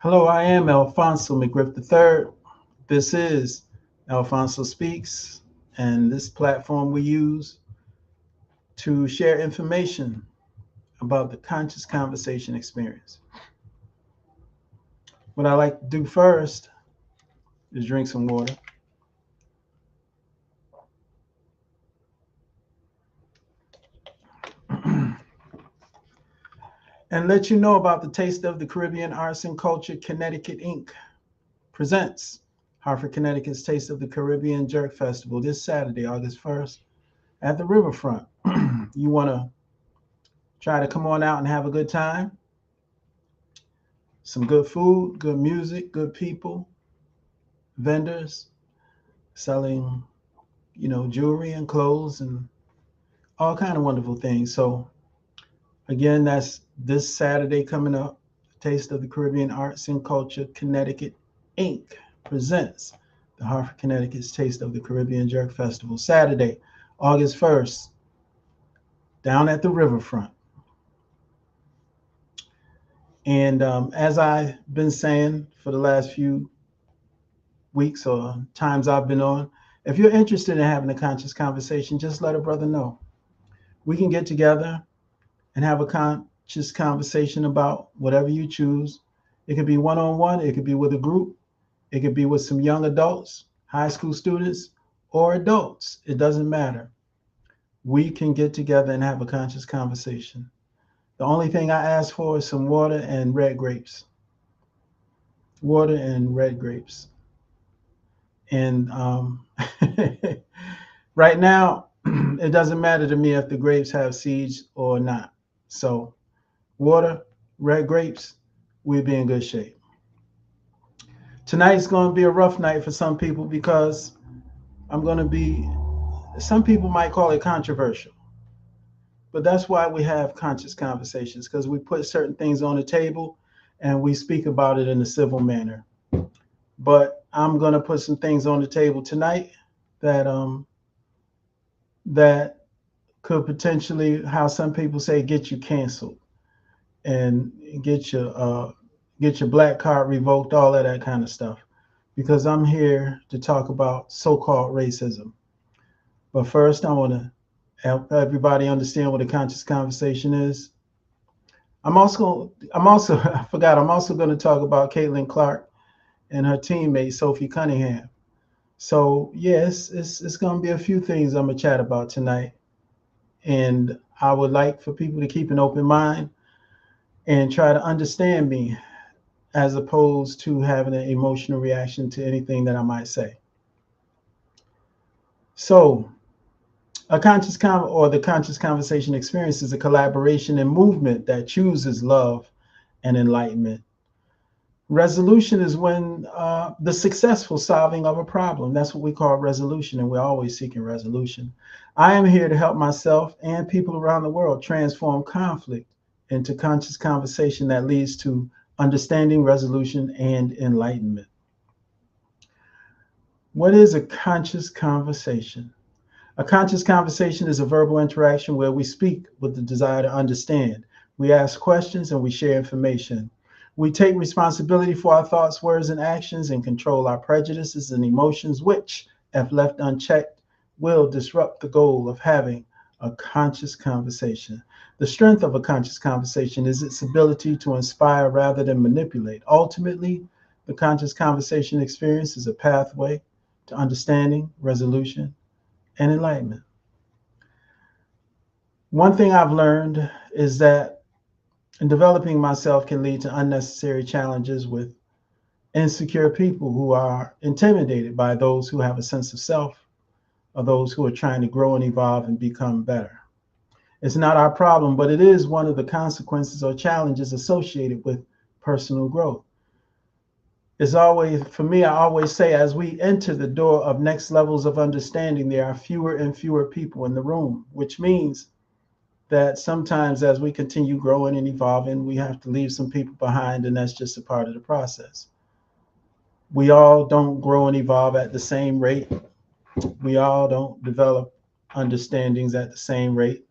Hello, I am Alphonso McGriff III. This is Alphonso Speaks, and this platform we use to share information about the conscious conversation experience. What I like to do first is drink some water and let you know about the Taste of the Caribbean Arts and Culture Connecticut Inc. presents Hartford, Connecticut's Taste of the Caribbean Jerk Festival this Saturday, August 1st, at the riverfront. You want to try to come on out and have a good time? Some good food, good music, good people, vendors selling, jewelry and clothes and all kind of wonderful things. So again, that's this Saturday coming up. Taste of the Caribbean Arts and Culture Connecticut Inc. presents the Hartford, Connecticut's Taste of the Caribbean Jerk Festival, Saturday, August 1st, down at the riverfront. And as I've been saying for the last few weeks or times I've been on, if you're interested in having a conscious conversation, just let a brother know. We can get together and have a conscious conversation about whatever you choose. It could be one on one, it could be with a group, it could be with some young adults, high school students, or adults. It doesn't matter. We can get together and have a conscious conversation. The only thing I ask for is some water and red grapes. Water and red grapes. And right now, it doesn't matter to me if the grapes have seeds or not. So, water, red grapes, we'll be in good shape. Tonight's going to be a rough night for some people because I'm going to be, some people might call it controversial. But that's why we have conscious conversations, because we put certain things on the table and we speak about it in a civil manner. But I'm going to put some things on the table tonight that that could potentially, how some people say, get you canceled and get your black card revoked, all of that kind of stuff. Because I'm here to talk about so-called racism. But first, I want to help everybody understand what a conscious conversation is. I forgot, I'm also going to talk about Caitlin Clark and her teammate, Sophie Cunningham. So, yes, it's going to be a few things I'm going to chat about tonight. And I would like for people to keep an open mind and try to understand me as opposed to having an emotional reaction to anything that I might say. So, the conscious conversation experience is a collaboration and movement that chooses love and enlightenment. Resolution is when the successful solving of a problem. That's what we call resolution, and we're always seeking resolution. I am here to help myself and people around the world transform conflict into conscious conversation that leads to understanding, resolution, and enlightenment. What is a conscious conversation? A conscious conversation is a verbal interaction where we speak with the desire to understand. We ask questions and we share information. We take responsibility for our thoughts, words, and actions and control our prejudices and emotions, which, if left unchecked, will disrupt the goal of having a conscious conversation. The strength of a conscious conversation is its ability to inspire rather than manipulate. Ultimately, the conscious conversation experience is a pathway to understanding, resolution, and enlightenment. One thing I've learned is that developing myself can lead to unnecessary challenges with insecure people who are intimidated by those who have a sense of self or those who are trying to grow and evolve and become better. It's not our problem, but it is one of the consequences or challenges associated with personal growth. It's always, for me, I always say, as we enter the door of next levels of understanding, there are fewer and fewer people in the room, which means that sometimes as we continue growing and evolving, we have to leave some people behind, and that's just a part of the process. We all don't grow and evolve at the same rate. We all don't develop understandings at the same rate.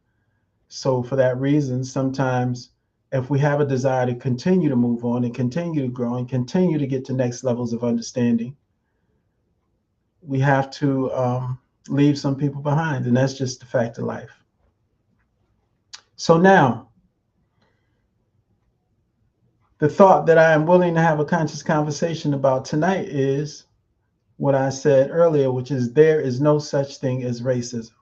So for that reason, sometimes if we have a desire to continue to move on and continue to grow and continue to get to next levels of understanding, we have to leave some people behind, and that's just the fact of life. So now, the thought that I am willing to have a conscious conversation about tonight is what I said earlier, which is there is no such thing as racism.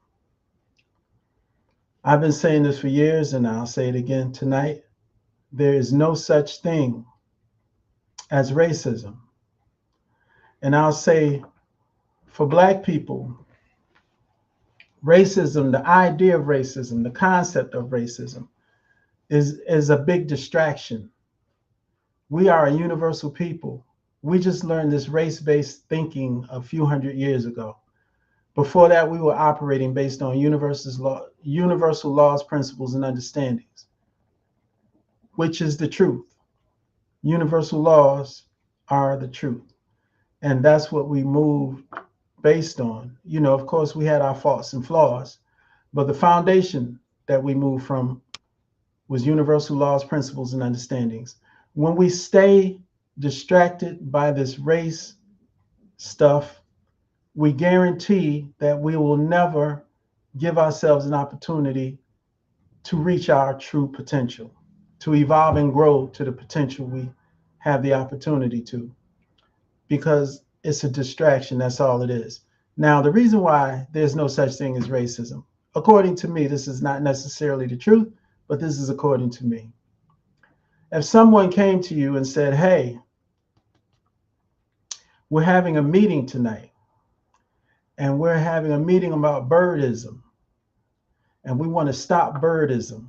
I've been saying this for years, and I'll say it again tonight. There is no such thing as racism. And I'll say for Black people, racism, the idea of racism, the concept of racism is a big distraction. We are a universal people. We just learned this race-based thinking a few hundred years ago. Before that, we were operating based on universal laws, principles, and understandings, which is the truth. Universal laws are the truth. And that's what we move based on. You know, of course, we had our faults and flaws, but the foundation that we moved from was universal laws, principles, and understandings. When we stay distracted by this race stuff, we guarantee that we will never give ourselves an opportunity to reach our true potential, to evolve and grow to the potential we have the opportunity to, because it's a distraction. That's all it is. Now, the reason why there's no such thing as racism, according to me, this is not necessarily the truth, but this is according to me. If someone came to you and said, hey, we're having a meeting tonight, and we're having a meeting about birdism, and we want to stop birdism,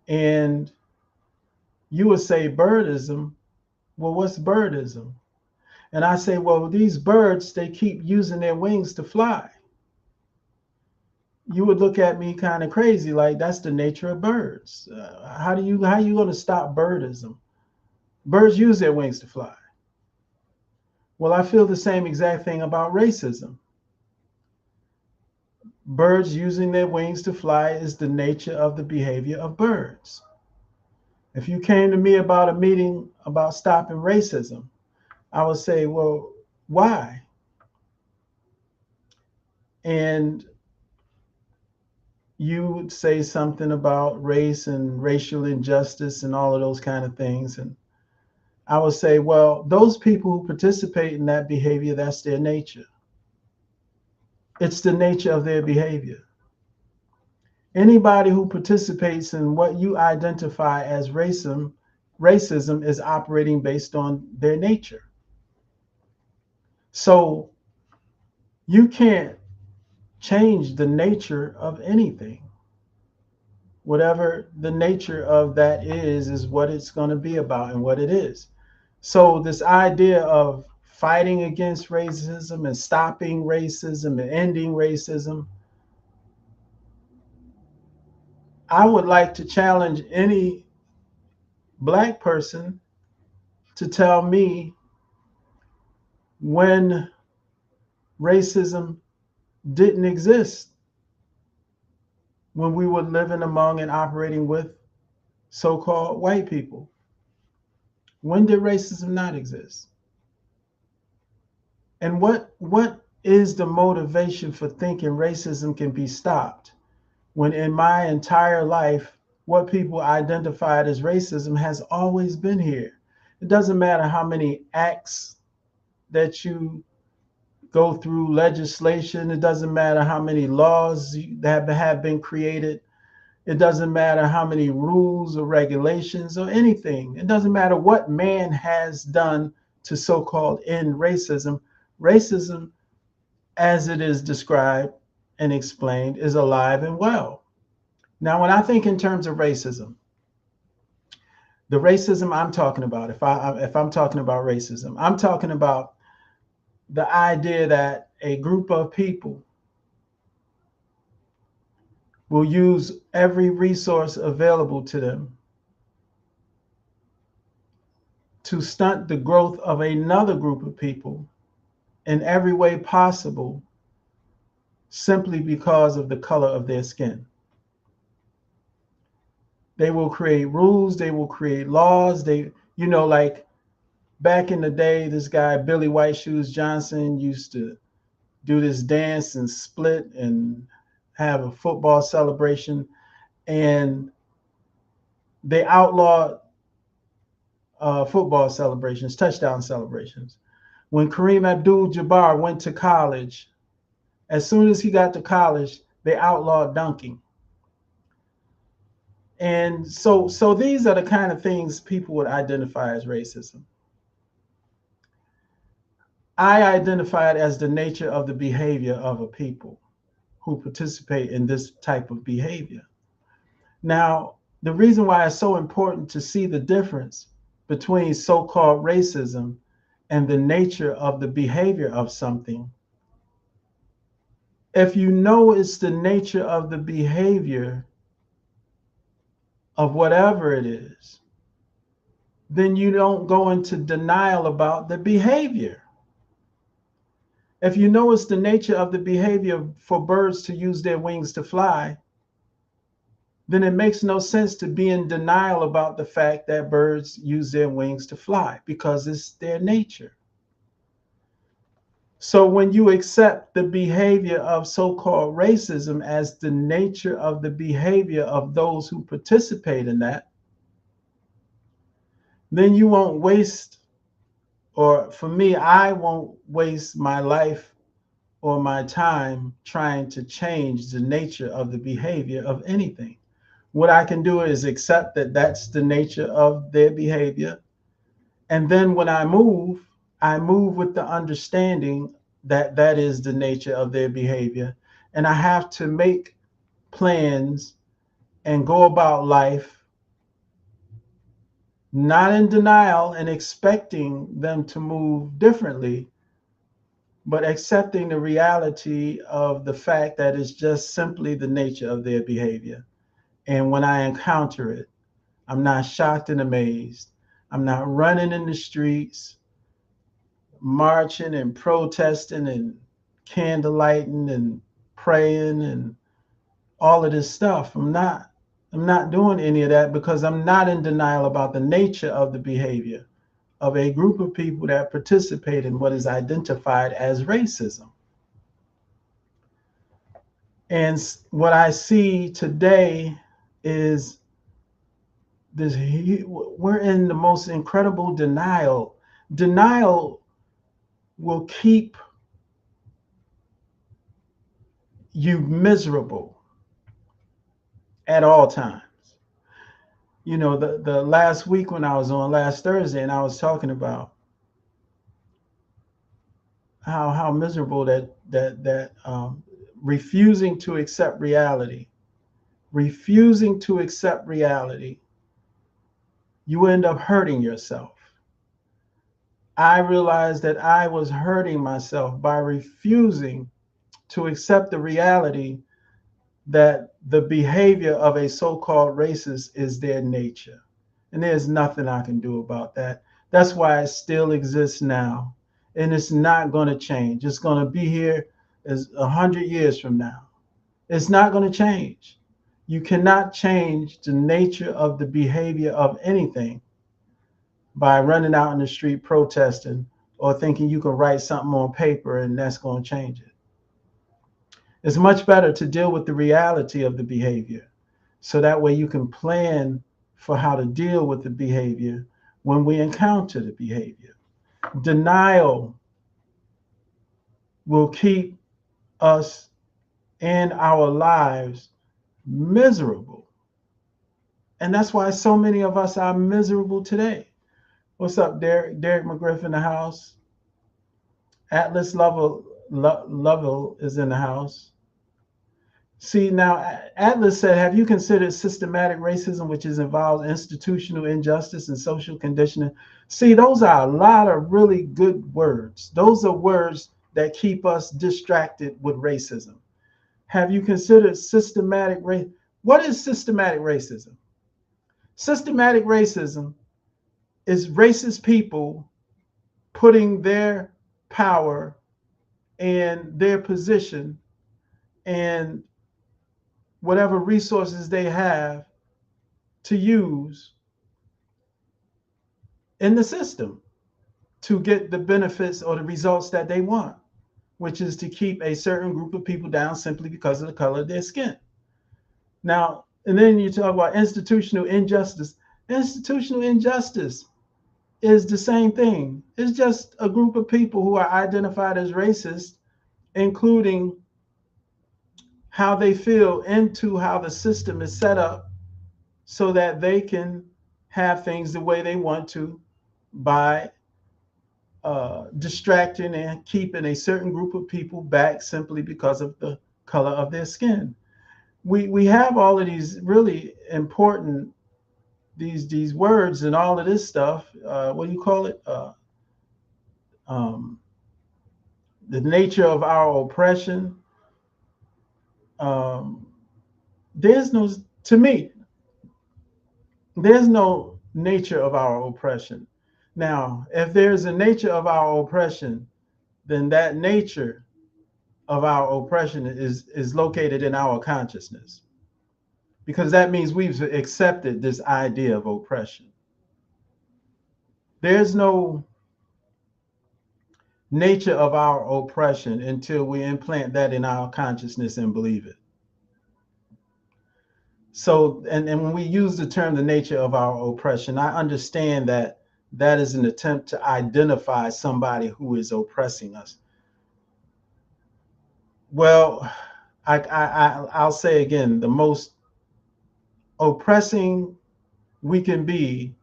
and you would say birdism, well, what's birdism? And I say, well, these birds, they keep using their wings to fly. You would look at me kind of crazy, like that's the nature of birds. How are you going to stop birdism? Birds use their wings to fly. Well, I feel the same exact thing about racism. Birds using their wings to fly is the nature of the behavior of birds. If you came to me about a meeting about stopping racism, I would say, well, why? And you would say something about race and racial injustice and all of those kind of things. And I would say, well, those people who participate in that behavior, that's their nature. It's the nature of their behavior. Anybody who participates in what you identify as racism is operating based on their nature. So you can't change the nature of anything. Whatever the nature of that is what it's going to be about and what it is. So this idea of fighting against racism and stopping racism and ending racism, I would like to challenge any Black person to tell me when racism didn't exist, when we were living among and operating with so-called white people. When did racism not exist? And what is the motivation for thinking racism can be stopped when in my entire life, what people identified as racism has always been here? It doesn't matter how many acts that you go through, legislation. It doesn't matter how many laws that have been created. It doesn't matter how many rules or regulations or anything. It doesn't matter what man has done to so-called end racism. Racism, as it is described and explained, is alive and well. Now, when I think in terms of racism, the racism I'm talking about, if I'm talking about racism, I'm talking about the idea that a group of people will use every resource available to them to stunt the growth of another group of people in every way possible simply because of the color of their skin. They will create rules. They will create laws. Like back in the day, this guy, Billy White Shoes Johnson, used to do this dance and split and have a football celebration. And they outlawed football celebrations, touchdown celebrations. When Kareem Abdul-Jabbar went to college, as soon as he got to college, they outlawed dunking. And so these are the kind of things people would identify as racism. I identify it as the nature of the behavior of a people who participate in this type of behavior. Now, the reason why it's so important to see the difference between so-called racism and the nature of the behavior of something, if you know it's the nature of the behavior of whatever it is, then you don't go into denial about the behavior. If you know it's the nature of the behavior for birds to use their wings to fly, then it makes no sense to be in denial about the fact that birds use their wings to fly, because it's their nature. So when you accept the behavior of so-called racism as the nature of the behavior of those who participate in that, then you won't waste, or for me, I won't waste my life or my time trying to change the nature of the behavior of anything. What I can do is accept that that's the nature of their behavior. And then when I move with the understanding that that is the nature of their behavior. And I have to make plans and go about life not in denial and expecting them to move differently, but accepting the reality of the fact that it's just simply the nature of their behavior. And when I encounter it, I'm not shocked and amazed. I'm not running in the streets, marching and protesting and candlelighting and praying and all of this stuff. I'm not doing any of that, because I'm not in denial about the nature of the behavior of a group of people that participate in what is identified as racism. And what I see today is this: we're in the most incredible denial. Denial will keep you miserable at all times. The last week when I was on, last Thursday, and I was talking about how miserable that refusing to accept reality, you end up hurting yourself. I realized that I was hurting myself by refusing to accept the reality that the behavior of a so-called racist is their nature. And there's nothing I can do about that. That's why it still exists now. And it's not going to change. It's going to be here as 100 years from now. It's not going to change. You cannot change the nature of the behavior of anything by running out in the street protesting or thinking you can write something on paper and that's going to change it. It's much better to deal with the reality of the behavior, so that way you can plan for how to deal with the behavior when we encounter the behavior. Denial will keep us in our lives miserable. And that's why so many of us are miserable today. What's up, Derek? Derek McGriff in the house. Atlas Lovell is in the house. See, now, Atlas said, have you considered systematic racism, which is involved institutional injustice and social conditioning? See, those are a lot of really good words. Those are words that keep us distracted with racism. Have you considered systematic race? What is systematic racism? Systematic racism is racist people putting their power and their position and whatever resources they have to use in the system to get the benefits or the results that they want, which is to keep a certain group of people down simply because of the color of their skin. Now, and then you talk about institutional injustice. Institutional injustice is the same thing. It's just a group of people who are identified as racist, including how they feel into how the system is set up so that they can have things the way they want to by distracting and keeping a certain group of people back simply because of the color of their skin. We have all of these really important these words and all of this stuff. What do you call it? Um, the nature of our oppression. Um, there's no, to me, there's no nature of our oppression. Now, if there's a nature of our oppression, then that nature of our oppression is located in our consciousness, because that means we've accepted this idea of oppression. There's no nature of our oppression until we implant that in our consciousness and believe it. So, and when we use the term the nature of our oppression, I understand that that is an attempt to identify somebody who is oppressing us. Well, I'll say again, the most oppressing we can be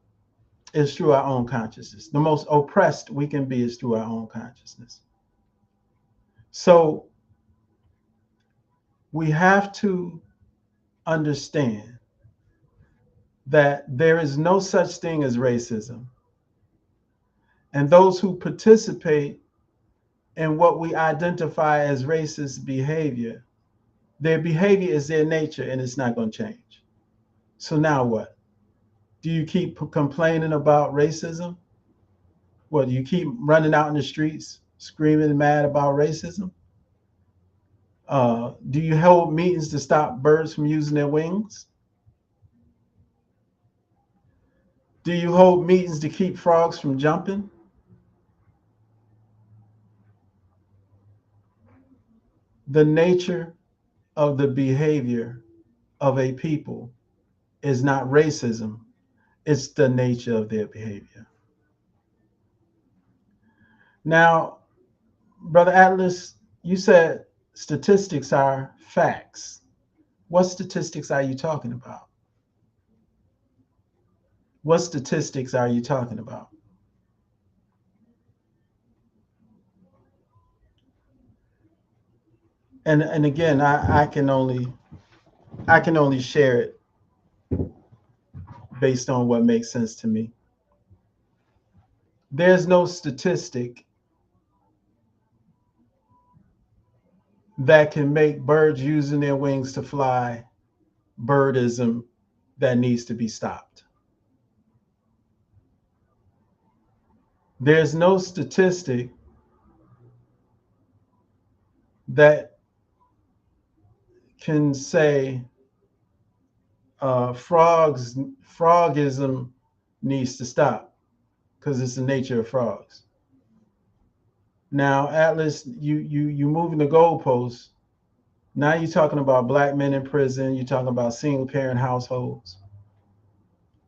is through our own consciousness. The most oppressed we can be is through our own consciousness. So we have to understand that there is no such thing as racism. And those who participate in what we identify as racist behavior, their behavior is their nature and it's not going to change. So now what? Do you keep complaining about racism? What, do you keep running out in the streets screaming and mad about racism? Do you hold meetings to stop birds from using their wings? Do you hold meetings to keep frogs from jumping? The nature of the behavior of a people is not racism, it's the nature of their behavior. Now, Brother Atlas, you said statistics are facts. What statistics are you talking about? What statistics are you talking about? And again, I can only share it based on what makes sense to me. There's no statistic that can make birds using their wings to fly birdism that needs to be stopped. There's no statistic that can say frogism needs to stop because it's the nature of frogs. Now, Atlas, you moving the goalposts. Now you're talking about black men in prison. You're talking about single parent households,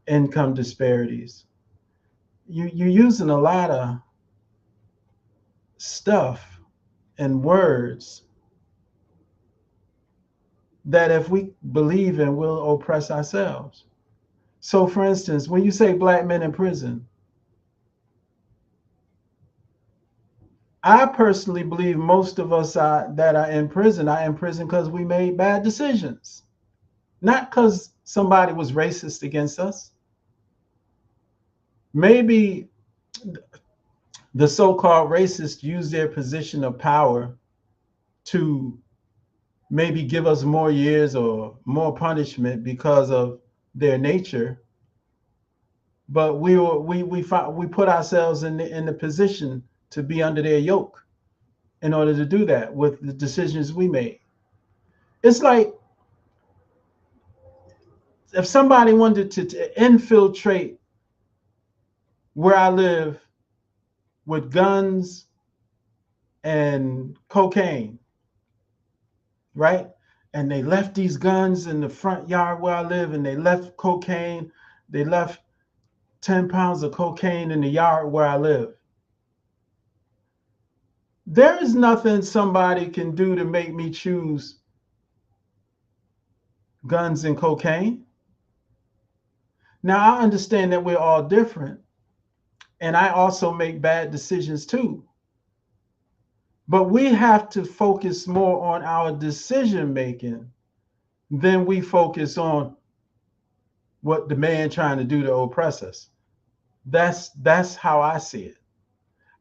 income disparities. You're using a lot of stuff and words that if we believe in, we'll oppress ourselves. So, for instance, when you say black men in prison, I personally believe most of us that are in prison because we made bad decisions, not because somebody was racist against us. Maybe the so-called racists use their position of power to maybe give us more years or more punishment because of their nature. But we put ourselves in the position to be under their yoke in order to do that with the decisions we made. It's like If somebody wanted to infiltrate where I live with guns and cocaine, right? And they left these guns in the front yard where I live, and they left cocaine. They left 10 pounds of cocaine in the yard where I live. There is nothing somebody can do to make me choose guns and cocaine. Now, I understand that we're all different, and I also make bad decisions too. But we have to focus more on our decision making than we focus on what the man trying to do to oppress us. That's how I see it.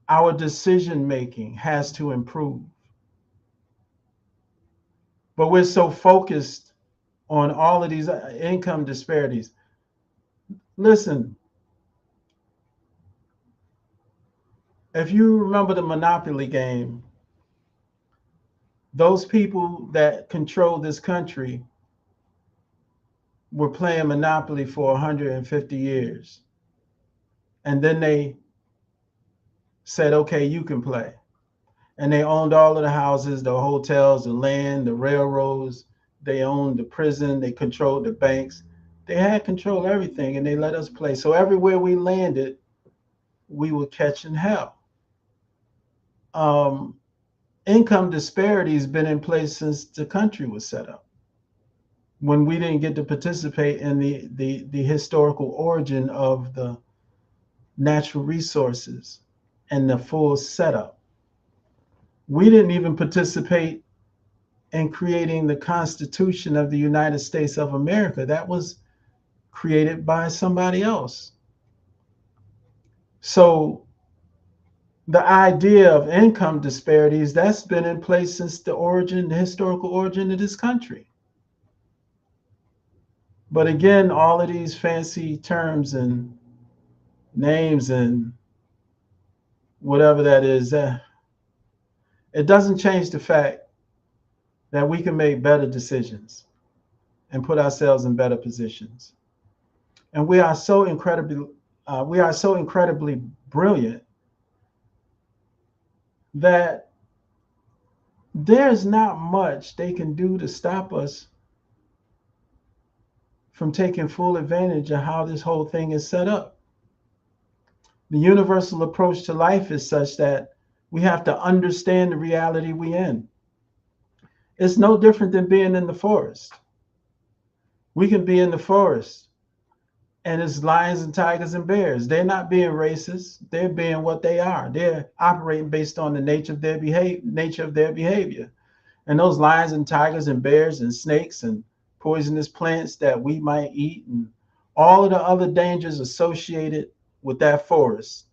Our decision making has to improve. But we're so focused on all of these income disparities. Listen, if you remember the Monopoly game, those people that control this country were playing Monopoly for 150 years. And then they said, okay, you can play. And they owned all of the houses, the hotels, the land, the railroads. They owned the prison. They controlled the banks. They had control of everything, and they let us play. So everywhere we landed, we were catching hell. Um, Income disparity has been in place since the country was set up. When we didn't get to participate in the historical origin of the natural resources and the full setup. We didn't even participate in creating the Constitution of the United States of America. That was created by somebody else. So the idea of income disparities, that's been in place since the historical origin of this country. But again, all of these fancy terms and names and whatever that is, it doesn't change the fact that we can make better decisions and put ourselves in better positions. And we are so incredibly brilliant that there's not much they can do to stop us from taking full advantage of how this whole thing is set up. The universal approach to life is such that we have to understand the reality we're in. It's no different than being in the forest. We can be in the forest and it's lions and tigers and bears. They're not being racist. They're being what they are. They're operating based on the nature of their behavior. And those lions and tigers and bears and snakes and poisonous plants that we might eat and all of the other dangers associated with that forest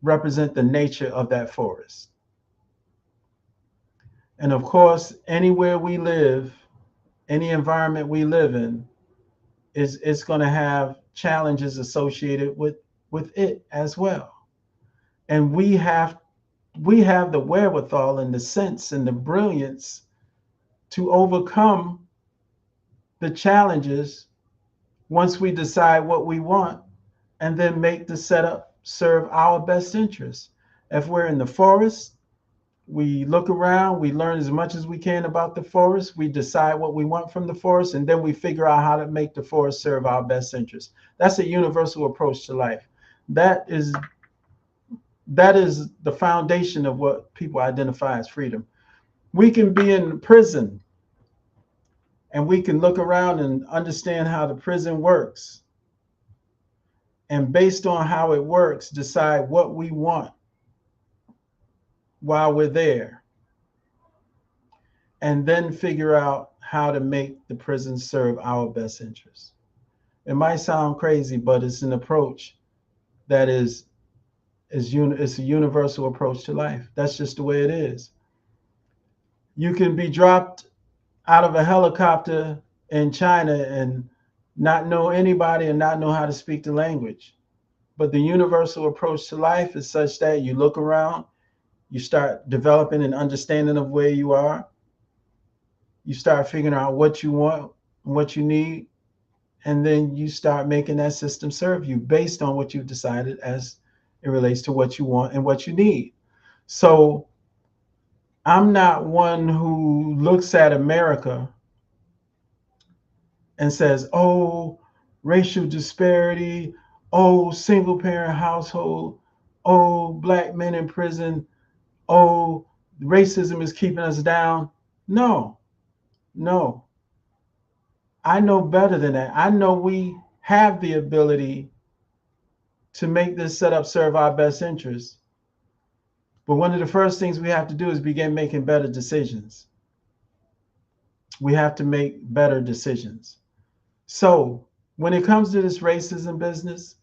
represent the nature of that forest. And of course, anywhere we live, any environment we live in, it's going to have challenges associated with it as well. And we have the wherewithal and the sense and the brilliance to overcome the challenges once we decide what we want and then make the setup serve our best interests. If we're in the forest, we look around, we learn as much as we can about the forest, we decide what we want from the forest, and then we figure out how to make the forest serve our best interests. That's a universal approach to life. That is the foundation of what people identify as freedom. We can be in prison and we can look around and understand how the prison works. And based on how it works, decide what we want while we're there. And then figure out how to make the prison serve our best interests. It might sound crazy, but it's an approach that is it's a universal approach to life. That's just the way it is. You can be dropped out of a helicopter in China and not know anybody and not know how to speak the language. But the universal approach to life is such that you look around, you start developing an understanding of where you are, you start figuring out what you want and what you need, And then you start making that system serve you based on what you've decided as it relates to what you want and what you need. So I'm not one who looks at America and says, oh, racial disparity, oh, single parent household, oh, black men in prison, oh, racism is keeping us down. No, no. I know better than that. I know we have the ability to make this setup serve our best interests. But one of the first things we have to do is begin making better decisions. We have to make better decisions. So when it comes to this racism business,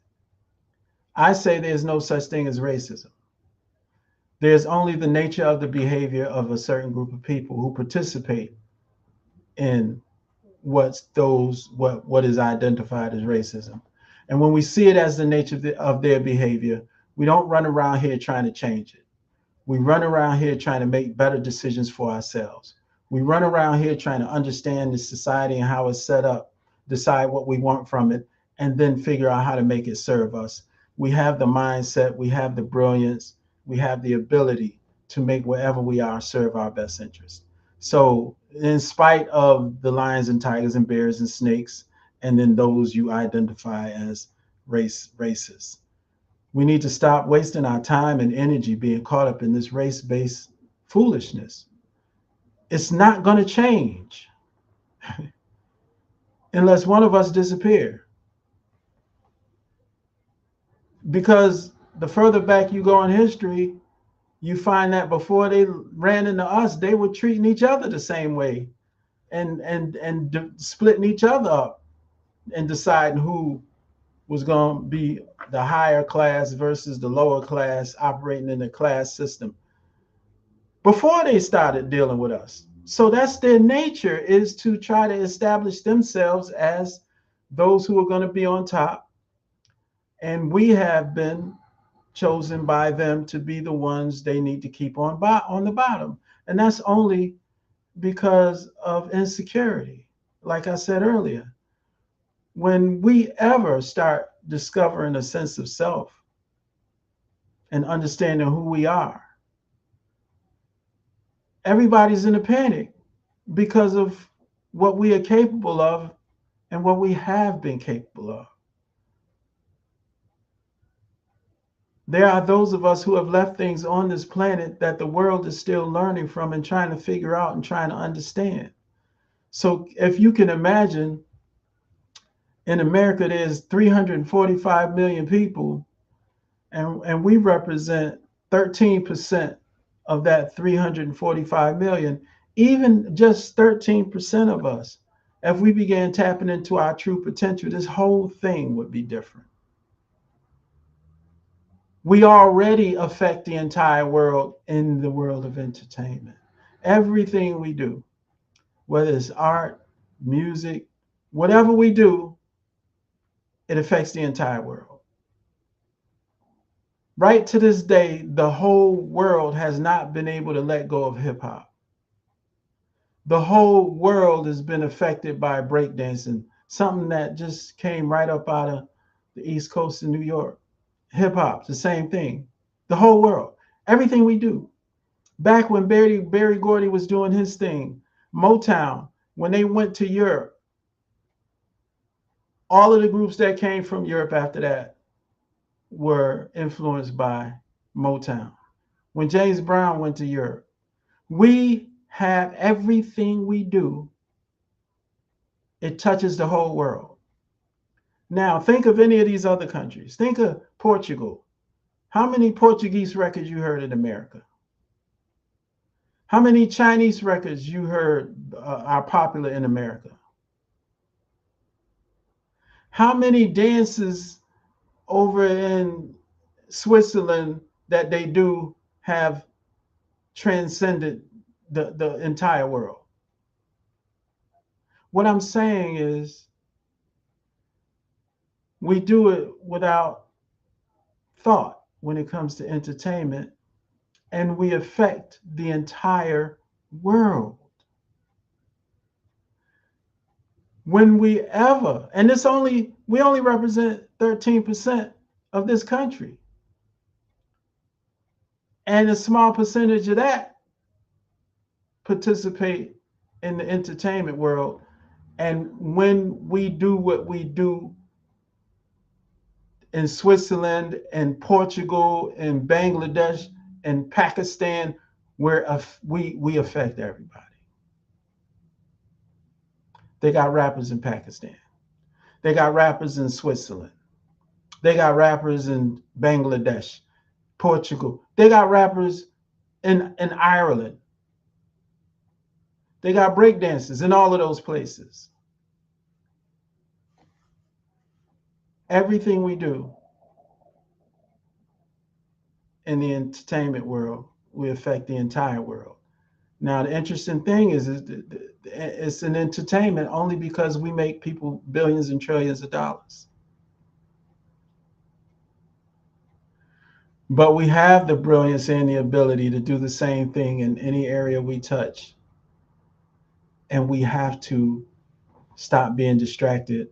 I say there's no such thing as racism. There's only the nature of the behavior of a certain group of people who participate in what is identified as racism. And when we see it as the nature of their behavior, we don't run around here trying to change it. We run around here trying to make better decisions for ourselves. We run around here trying to understand the society and how it's set up, decide what we want from it, and then figure out how to make it serve us. We have the mindset, we have the brilliance, we have the ability to make wherever we are serve our best interest. So, in spite of the lions and tigers and bears and snakes, and then those you identify as racist, we need to stop wasting our time and energy being caught up in this race based foolishness. It's not going to change unless one of us disappear. Because the further back you go in history, you find that before they ran into us, they were treating each other the same way and splitting each other up and deciding who was going to be the higher class versus the lower class operating in the class system before they started dealing with us. So that's their nature, is to try to establish themselves as those who are going to be on top. And we have been chosen by them to be the ones they need to keep on the bottom. And that's only because of insecurity. Like I said earlier, when we ever start discovering a sense of self and understanding who we are, everybody's in a panic because of what we are capable of and what we have been capable of. There are those of us who have left things on this planet that the world is still learning from and trying to figure out and trying to understand. So if you can imagine, in America, there's 345 million people, and we represent 13% of that 345 million. Even just 13% of us, if we began tapping into our true potential, this whole thing would be different. We already affect the entire world in the world of entertainment. Everything we do, whether it's art, music, whatever we do, it affects the entire world. Right to this day, the whole world has not been able to let go of hip hop. The whole world has been affected by breakdancing, something that just came right up out of the East Coast of New York. Hip hop, the same thing. The whole world, everything we do. Back when Barry Gordy was doing his thing, Motown, when they went to Europe, all of the groups that came from Europe after that were influenced by Motown. When James Brown went to Europe, we have everything we do, it touches the whole world. Now, think of any of these other countries. Think of Portugal. How many Portuguese records you heard in America? How many Chinese records you heard are popular in America? How many dances over in Switzerland that they do have transcended the entire world? What I'm saying is, we do it without thought when it comes to entertainment, and we affect the entire world. When we ever, and we only represent 13% of this country. And a small percentage of that participate in the entertainment world. And when we do what we do in Switzerland and Portugal and Bangladesh and Pakistan, where we affect everybody. They got rappers in Pakistan. They got rappers in Switzerland. They got rappers in Bangladesh, Portugal. They got rappers in Ireland. They got breakdancers in all of those places. Everything we do in the entertainment world, we affect the entire world. Now, the interesting thing is it's an entertainment only because we make people billions and trillions of dollars. But we have the brilliance and the ability to do the same thing in any area we touch. And we have to stop being distracted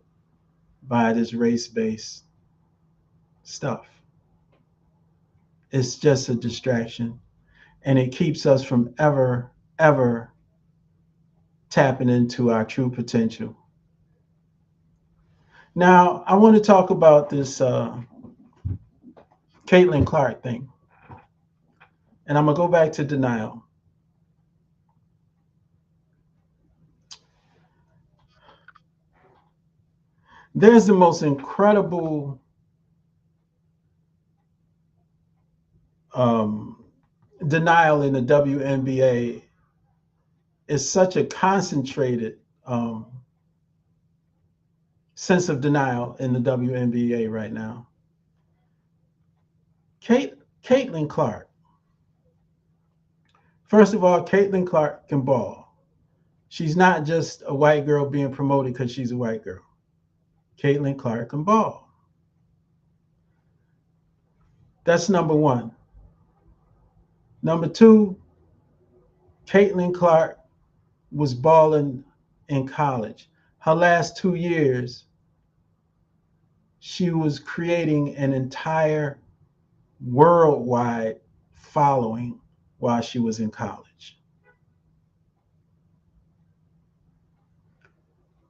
by this race-based stuff. It's just a distraction. And it keeps us from ever tapping into our true potential. Now, I want to talk about this Caitlin Clark thing. And I'm going to go back to denial. There's the most incredible denial in the WNBA. It's such a concentrated sense of denial in the WNBA right now. Caitlin Clark. First of all, Caitlin Clark can ball. She's not just a white girl being promoted because she's a white girl. Caitlin Clark can ball. That's number one. Number two, Caitlin Clark was balling in college. Her last 2 years, she was creating an entire worldwide following while she was in college.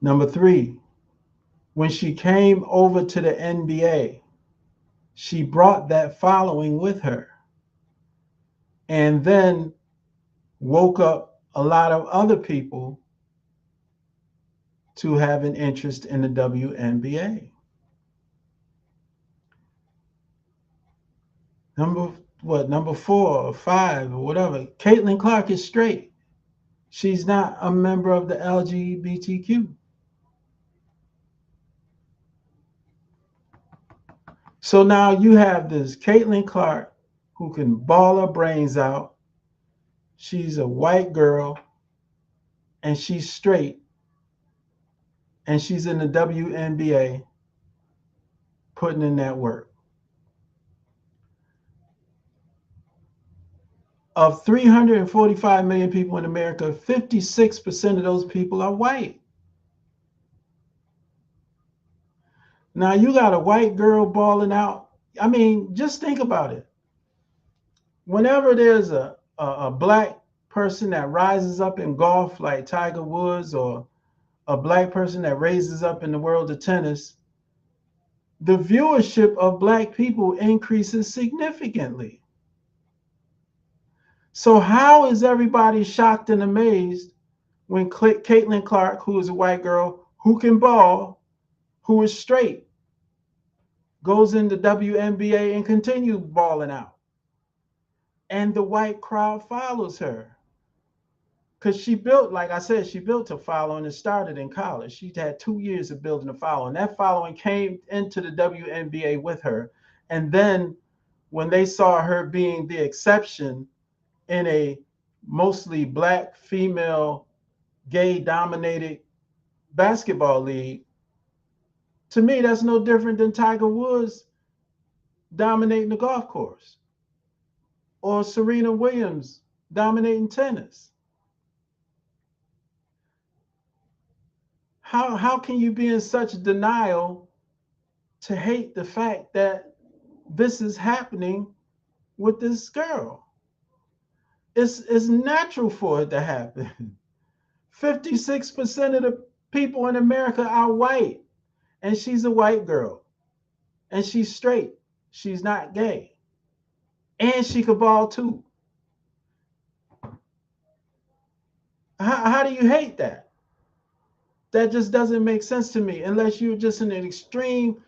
Number three, when she came over to the NBA, she brought that following with her and then woke up a lot of other people to have an interest in the WNBA. Number 4 or 5 or whatever. Caitlin Clark is straight. She's not a member of the LGBTQ. So now you have this Caitlin Clark who can ball her brains out. She's a white girl and she's straight and she's in the WNBA putting in that work. Of 345 million people in America, 56% of those people are white. Now you got a white girl balling out. I mean, just think about it. Whenever there's a black person that rises up in golf like Tiger Woods or a black person that raises up in the world of tennis, the viewership of black people increases significantly. So how is everybody shocked and amazed when Caitlin Clark, who is a white girl who can ball, who is straight, goes into WNBA and continues balling out? And the white crowd follows her. Because she built, like I said, she built a following and started in college. She had 2 years of building a following. That following came into the WNBA with her. And then when they saw her being the exception in a mostly black, female, gay-dominated basketball league, to me, that's no different than Tiger Woods dominating the golf course or Serena Williams dominating tennis. How can you be in such denial to hate the fact that this is happening with this girl? It's natural for it to happen. 56% of the people in America are white, and she's a white girl, and she's straight. She's not gay, and she could ball too. How do you hate that? That just doesn't make sense to me unless you're just in an extreme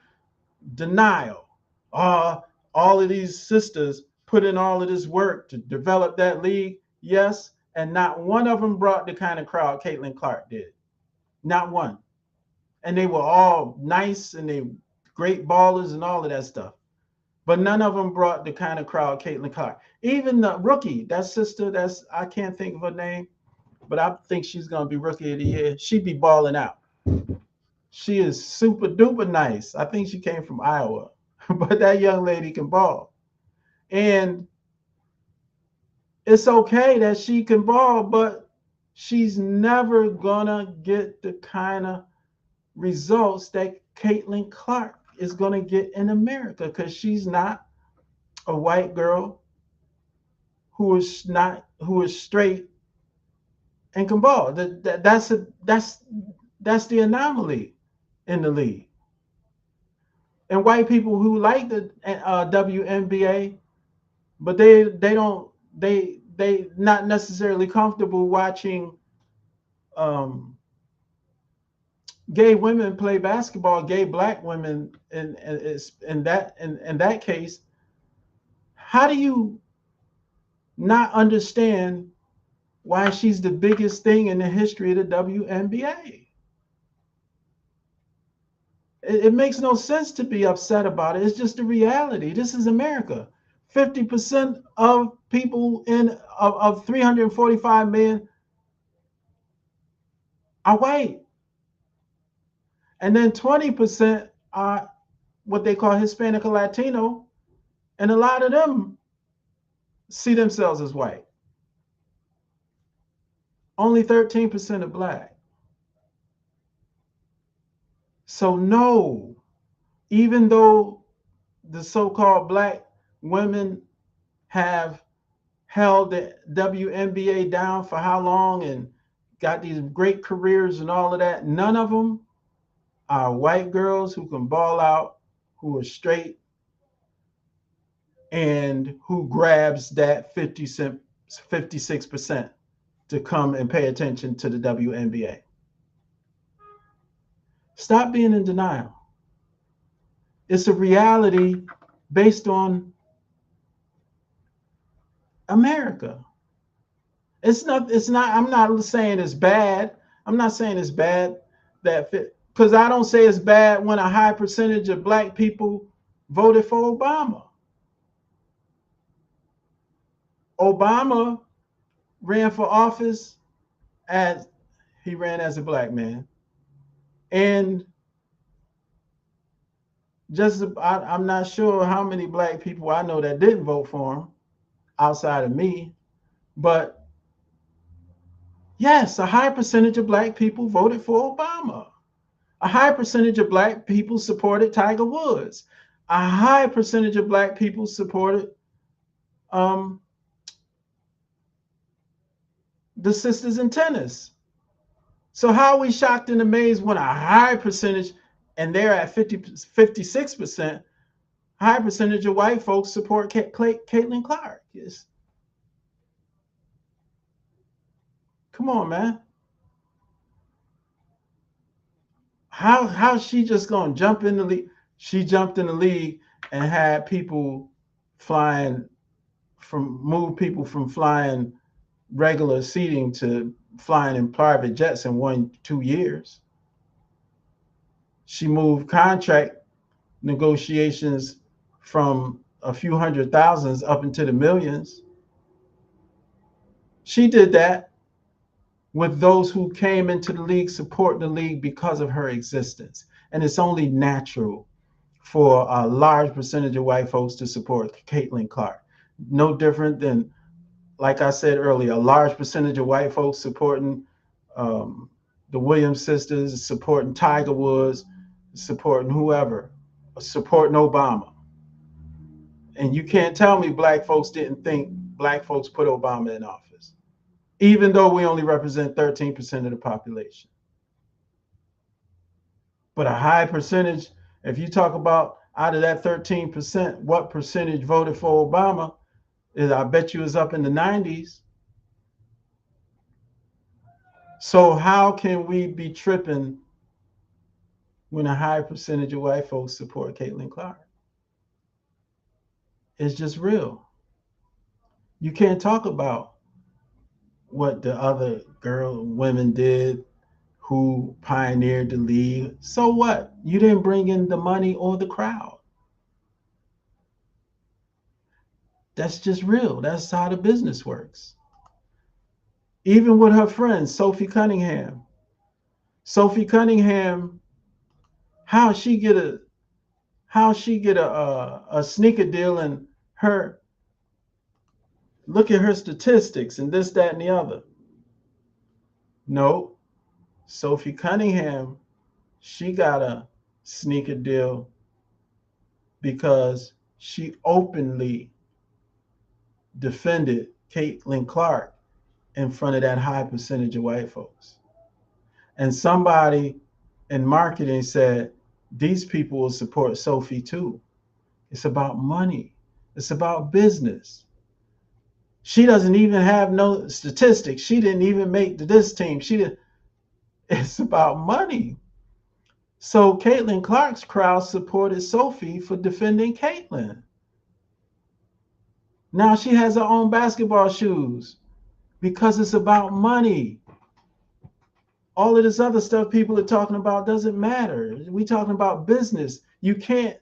denial. Uh, all of these sisters put in all of this work to develop that league, yes, and not one of them brought the kind of crowd Caitlin Clark did. Not one. And they were all nice and they great ballers and all of that stuff. But none of them brought the kind of crowd Caitlin Clark. Even the rookie, that sister, that's I can't think of her name, but I think she's gonna be rookie of the year. She'd be balling out. She is super duper nice. I think she came from Iowa, but that young lady can ball. And it's okay that she can ball, but she's never gonna get the kind of results that Caitlin Clark is gonna get in America because she's not a white girl who is straight and can ball. That's the anomaly in the league. And white people who like the WNBA, but they don't they not necessarily comfortable watching um, gay women play basketball, gay black women, and it's in that case, how do you not understand why she's the biggest thing in the history of the WNBA? It makes no sense to be upset about it. It's just a reality. This is America. 50% of people of 345 million are white. And then 20% are what they call Hispanic or Latino. And a lot of them see themselves as white. Only 13% are black. So no, even though the so-called black women have held the WNBA down for how long and got these great careers and all of that, none of them are white girls who can ball out, who are straight, and who grabs that 56% to come and pay attention to the WNBA. Stop being in denial. It's a reality based on America. I'm not saying it's bad. I'm not saying it's bad that because I don't say it's bad when a high percentage of black people voted for Obama. Obama ran for office as he ran as a black man. And I'm not sure how many black people I know that didn't vote for him outside of me, but yes, a high percentage of black people voted for Obama. A high percentage of black people supported Tiger Woods. A high percentage of black people supported um, the sisters in tennis. So how are we shocked and amazed when a high percentage, and they're at 56%, high percentage of white folks support Caitlin Clark? Yes. Come on, man. How's she just gonna jump in the league? She jumped in the league and had people flying move people from flying regular seating to flying in private jets in 1-2 years. She moved contract negotiations from a few hundred thousands up into the millions. She did that with those who came into the league, supporting the league because of her existence. And it's only natural for a large percentage of white folks to support Caitlin Clark. No different than, like I said earlier, a large percentage of white folks supporting the Williams sisters, supporting Tiger Woods, supporting whoever, supporting Obama. And you can't tell me black folks didn't think black folks put Obama in office, even though we only represent 13% of the population. But a high percentage, if you talk about out of that 13%, what percentage voted for Obama, is I bet you is up in the 90s. So how can we be tripping when a high percentage of white folks support Caitlin Clark? It's just real. You can't talk about what the other women did who pioneered the league. So what? You didn't bring in the money or the crowd. That's just real. That's how the business works. Even with her friend, Sophie Cunningham. Sophie Cunningham, how she get a sneaker deal, and her look at her statistics and this, that, and the other. No, Sophie Cunningham, she got a sneaker deal because she openly defended Caitlin Clark in front of that high percentage of white folks. And somebody in marketing said, these people will support Sophie too. It's about money. It's about business. She doesn't even have no statistics. She didn't even make this team. She didn't. It's about money. So Caitlin Clark's crowd supported Sophie for defending Caitlin. Now she has her own basketball shoes because it's about money. All of this other stuff people are talking about doesn't matter. We're talking about business. You can't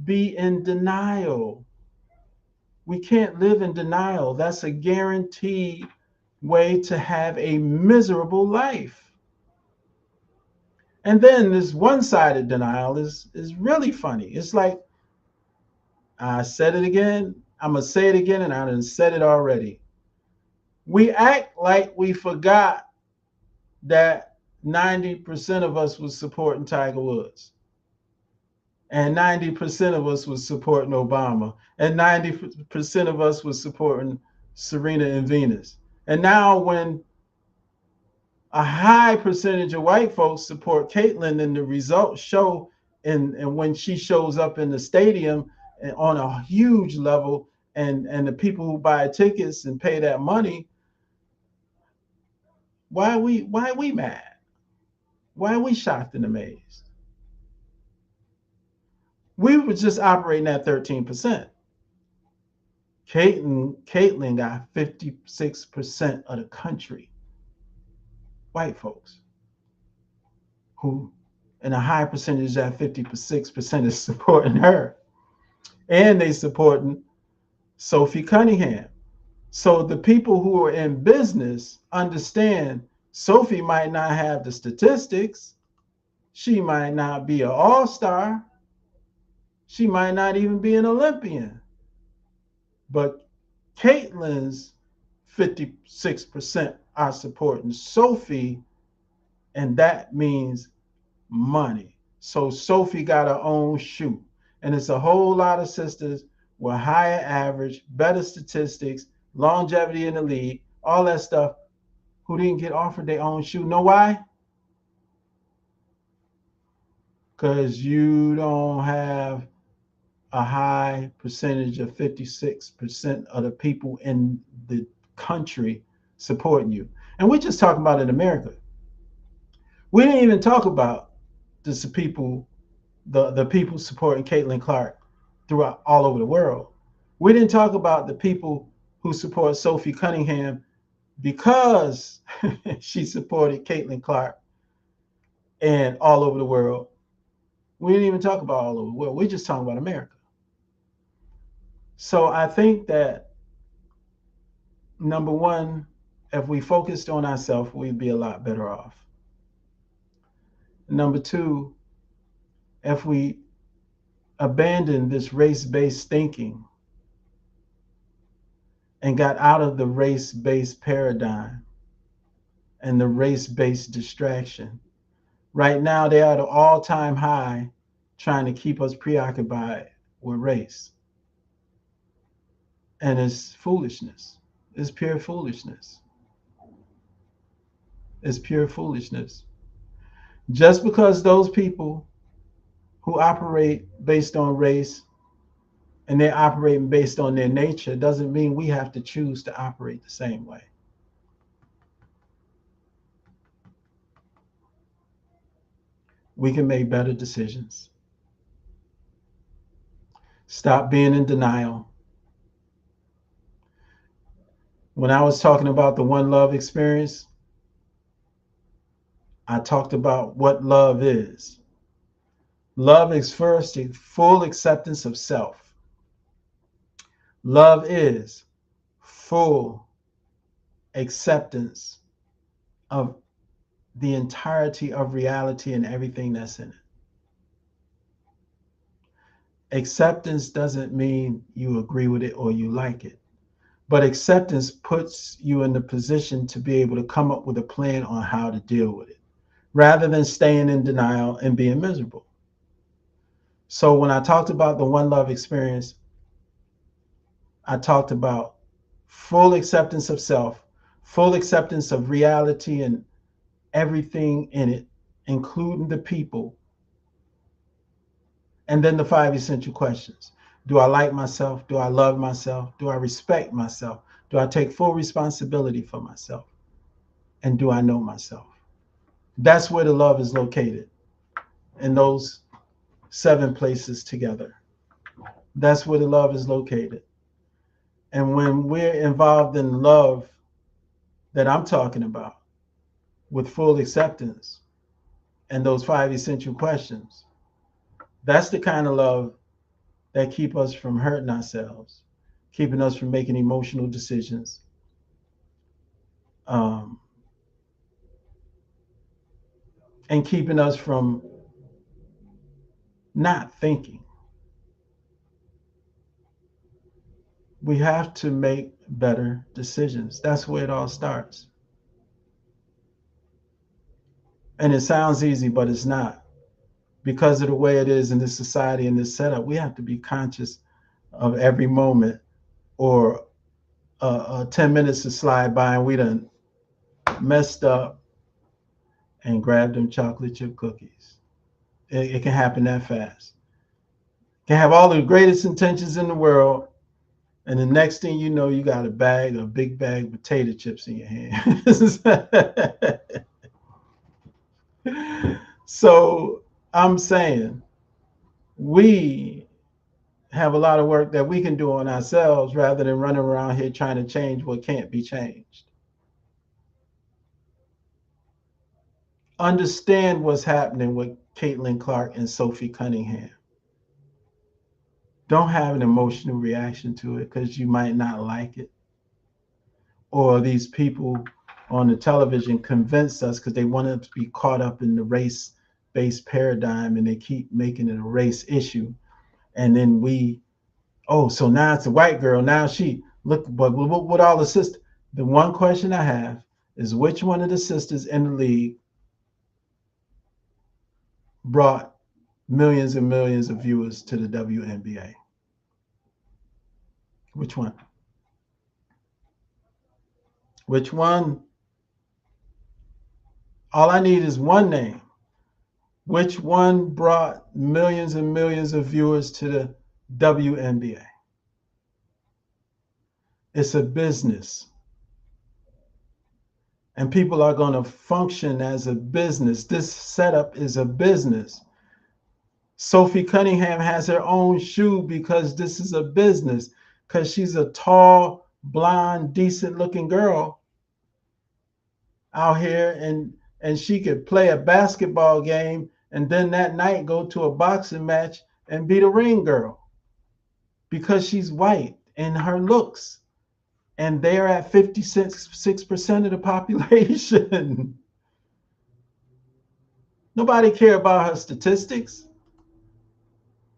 be in denial. We can't live in denial. That's a guaranteed way to have a miserable life. And then this one-sided denial is really funny. It's like, I said it again, I'm going to say it again, and I done said it already. We act like we forgot that 90% of us was supporting Tiger Woods. And 90% of us was supporting Obama. And 90% of us was supporting Serena and Venus. And now when a high percentage of white folks support Caitlin, and the results show, and when she shows up in the stadium on a huge level, and the people who buy tickets and pay that money, why are we mad? Why are we shocked and amazed? We were just operating at 13%. Caitlin got 56% of the country, white folks, who, and a high percentage at 56% is supporting her. And they supporting Sophie Cunningham. So the people who are in business understand Sophie might not have the statistics. She might not be an all-star. She might not even be an Olympian. But Caitlin's 56% are supporting Sophie, and that means money. So Sophie got her own shoe. And it's a whole lot of sisters with higher average, better statistics, longevity in the league, all that stuff, who didn't get offered their own shoe. Know why? Because you don't have a high percentage of 56% of the people in the country supporting you. And we're just talking about in America. We didn't even talk about the people supporting Caitlin Clark throughout all over the world. We didn't talk about the people who support Sophie Cunningham because she supported Caitlin Clark and all over the world. We didn't even talk about all over the world. We're just talking about America. So I think that, number one, if we focused on ourselves, we'd be a lot better off. Number two, if we abandon this race-based thinking and got out of the race-based paradigm and the race-based distraction. Right now, they are at an all-time high trying to keep us preoccupied with race. And it's foolishness. It's pure foolishness. It's pure foolishness. Just because those people who operate based on race and they're operating based on their nature doesn't mean we have to choose to operate the same way. We can make better decisions. Stop being in denial. When I was talking about the one love experience, I talked about what love is. Love is first a full acceptance of self. Love is full acceptance of the entirety of reality and everything that's in it. Acceptance doesn't mean you agree with it or you like it, but acceptance puts you in the position to be able to come up with a plan on how to deal with it, rather than staying in denial and being miserable. So when I talked about the one love experience, I talked about full acceptance of self, full acceptance of reality and everything in it, including the people. And then the 5 essential questions. Do I like myself? Do I love myself? Do I respect myself? Do I take full responsibility for myself? And do I know myself? That's where the love is located, in those 7 places together. That's where the love is located. And when we're involved in love that I'm talking about, with full acceptance and those 5 essential questions, that's the kind of love that keep us from hurting ourselves, keeping us from making emotional decisions, um, and keeping us from not thinking. We have to make better decisions. That's where it all starts. And it sounds easy, but it's not. Because of the way it is in this society and this setup, we have to be conscious of every moment, or 10 minutes to slide by and we done messed up and grabbed them chocolate chip cookies. It can happen that fast. Can have all the greatest intentions in the world, and the next thing you know, you got a big bag of potato chips in your hand. So I'm saying we have a lot of work that we can do on ourselves rather than running around here trying to change what can't be changed. Understand what's happening with Caitlin Clark and Sophie Cunningham. Don't have an emotional reaction to it because you might not like it. Or these people on the television convince us because they want us to be caught up in the race-based paradigm, and they keep making it a race issue. And then so now it's a white girl. Now she, look, but with all the sisters. The one question I have is, which one of the sisters in the league brought millions and millions of viewers to the WNBA? Which one? Which one? All I need is one name. Which one brought millions and millions of viewers to the WNBA? It's a business. And people are going to function as a business. This setup is a business. Sophie Cunningham has her own shoe because this is a business. Because she's a tall, blonde, decent looking girl out here, and she could play a basketball game and then that night go to a boxing match and be the ring girl because she's white and her looks, and they're at 56% of the population. Nobody care about her statistics.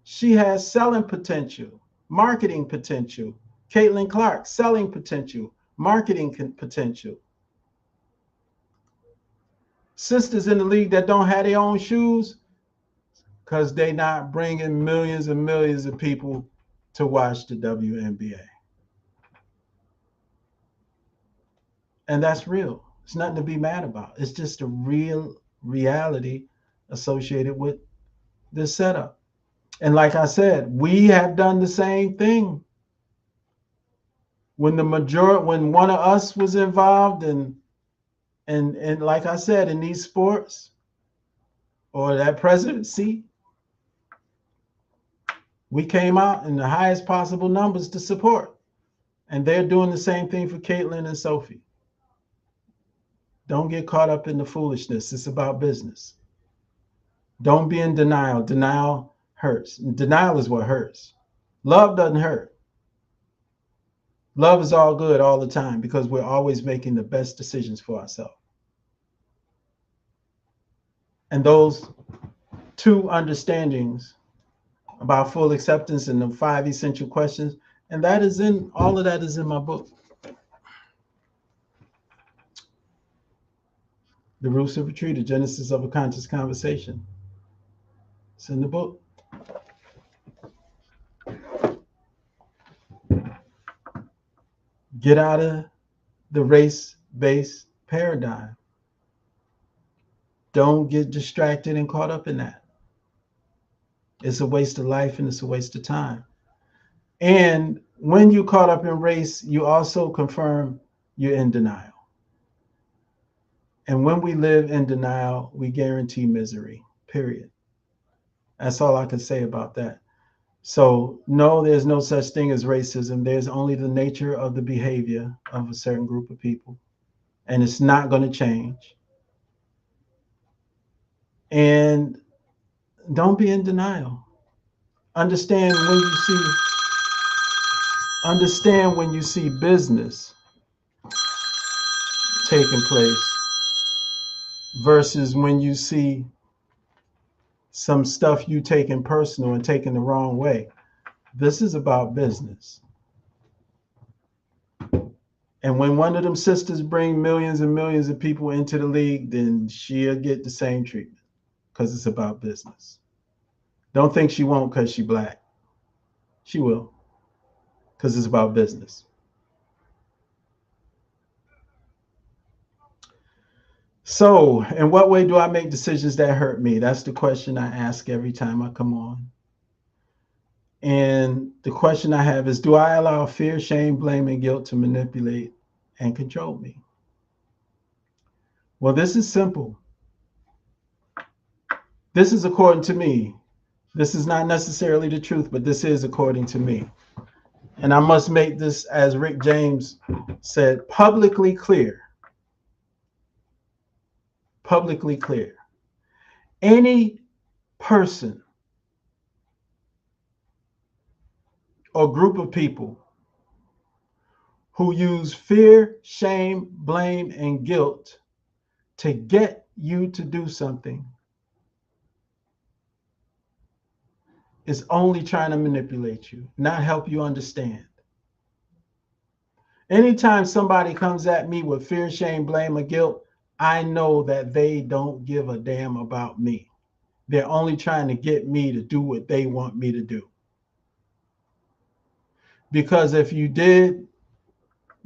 She has selling potential, marketing potential. Caitlin Clark, selling potential, marketing potential. sisters in the league that don't have their own shoes because they not bringing millions and millions of people to watch the WNBA. And that's real. It's nothing to be mad about. It's just a real reality associated with this setup. And like I said, we have done the same thing. When when one of us was involved and like I said, in these sports or that presidency, we came out in the highest possible numbers to support. And they're doing the same thing for Caitlin and Sophie. Don't get caught up in the foolishness. It's about business. Don't be in denial. Denial hurts. Denial is what hurts. Love doesn't hurt. Love is all good all the time because we're always making the best decisions for ourselves. And those two understandings about full acceptance and the 5 essential questions, and that is in, all of that is in my book. The Roots of Retreat, the Genesis of a Conscious Conversation. It's in the book. Get out of the race-based paradigm. Don't get distracted and caught up in that. It's a waste of life and it's a waste of time. And when you're caught up in race, you also confirm you're in denial. And when we live in denial, we guarantee misery, period. That's all I can say about that. So no, there's no such thing as racism. There's only the nature of the behavior of a certain group of people. And it's not going to change. And don't be in denial. Understand when you see business taking place versus when you see some stuff you taking personal and taking the wrong way. This is about business. And when one of them sisters bring millions and millions of people into the league, then she'll get the same treatment because it's about business. Don't think she won't because she black. She will, because it's about business. So, in what way do I make decisions that hurt me? That's the question I ask every time I come on. And the question I have is, do I allow fear, shame, blame, and guilt to manipulate and control me? Well, this is simple. This is according to me. This is not necessarily the truth, but this is according to me. And I must make this, as Rick James said, publicly clear. Publicly clear. Any person or group of people who use fear, shame, blame, and guilt to get you to do something is only trying to manipulate you, not help you understand. Anytime somebody comes at me with fear, shame, blame, or guilt, I know that they don't give a damn about me. They're only trying to get me to do what they want me to do. Because if you did,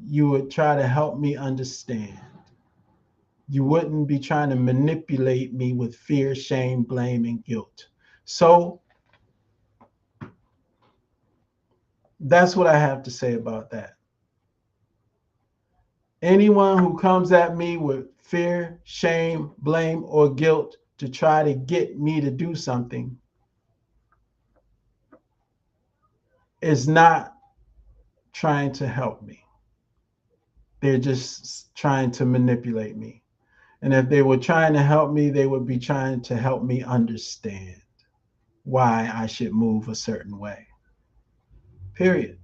you would try to help me understand. You wouldn't be trying to manipulate me with fear, shame, blame, and guilt. So that's what I have to say about that. Anyone who comes at me with fear, shame, blame, or guilt to try to get me to do something is not trying to help me. They're just trying to manipulate me. And if they were trying to help me, they would be trying to help me understand why I should move a certain way. Period.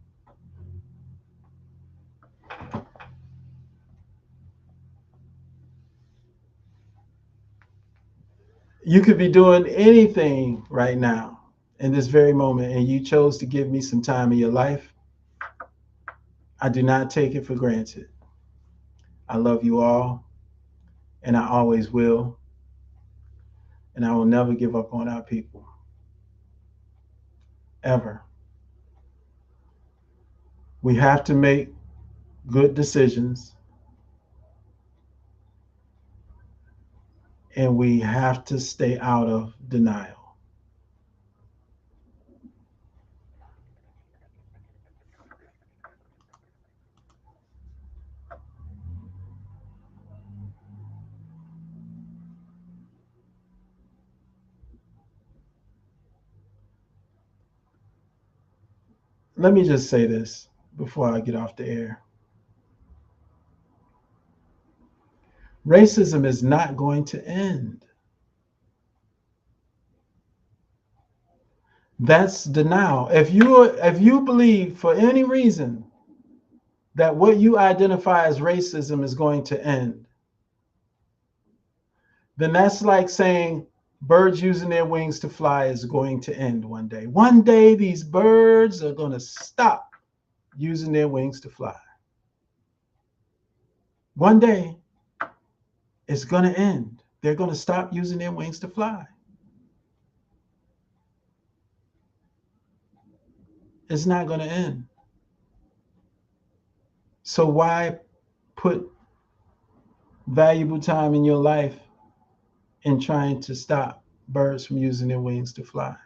You could be doing anything right now in this very moment, and you chose to give me some time in your life. I do not take it for granted. I love you all, and I always will. And I will never give up on our people. Ever. We have to make good decisions, and we have to stay out of denial. Let me just say this before I get off the air. Racism is not going to end. That's denial. If you believe for any reason that what you identify as racism is going to end, then that's like saying birds using their wings to fly is going to end one day. One day these birds are going to stop using their wings to fly. One day it's going to end. They're going to stop using their wings to fly. It's not going to end. So why put valuable time in your life in trying to stop birds from using their wings to fly?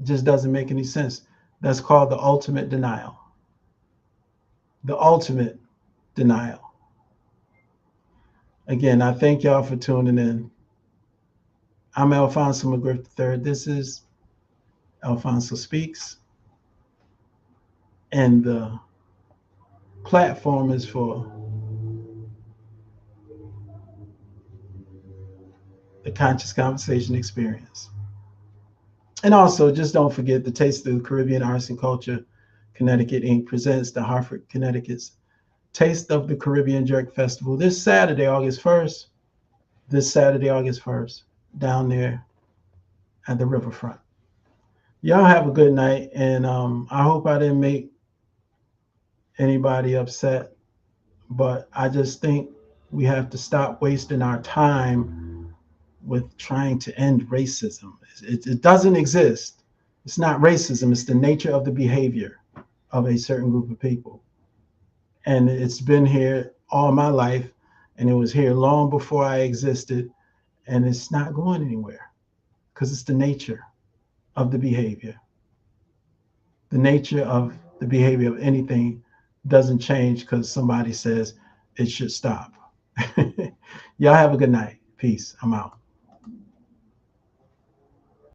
It just doesn't make any sense. That's called the ultimate denial. The ultimate denial. Again, I thank y'all for tuning in. I'm Alphonso McGriff III. This is Alphonso Speaks. And the platform is for the Konshus Konversation experience. And also, just don't forget the Taste of the Caribbean Arts and Culture Connecticut Inc. presents the Hartford, Connecticut's Taste of the Caribbean Jerk Festival this Saturday, August 1st. This Saturday, August 1st, down there at the riverfront. Y'all have a good night, and I hope I didn't make anybody upset, but I just think we have to stop wasting our time with trying to end racism. It doesn't exist. It's not racism. It's the nature of the behavior of a certain group of people. And it's been here all my life, and it was here long before I existed, and it's not going anywhere because it's the nature of the behavior. The nature of the behavior of anything doesn't change because somebody says it should stop. Y'all have a good night. Peace. I'm out.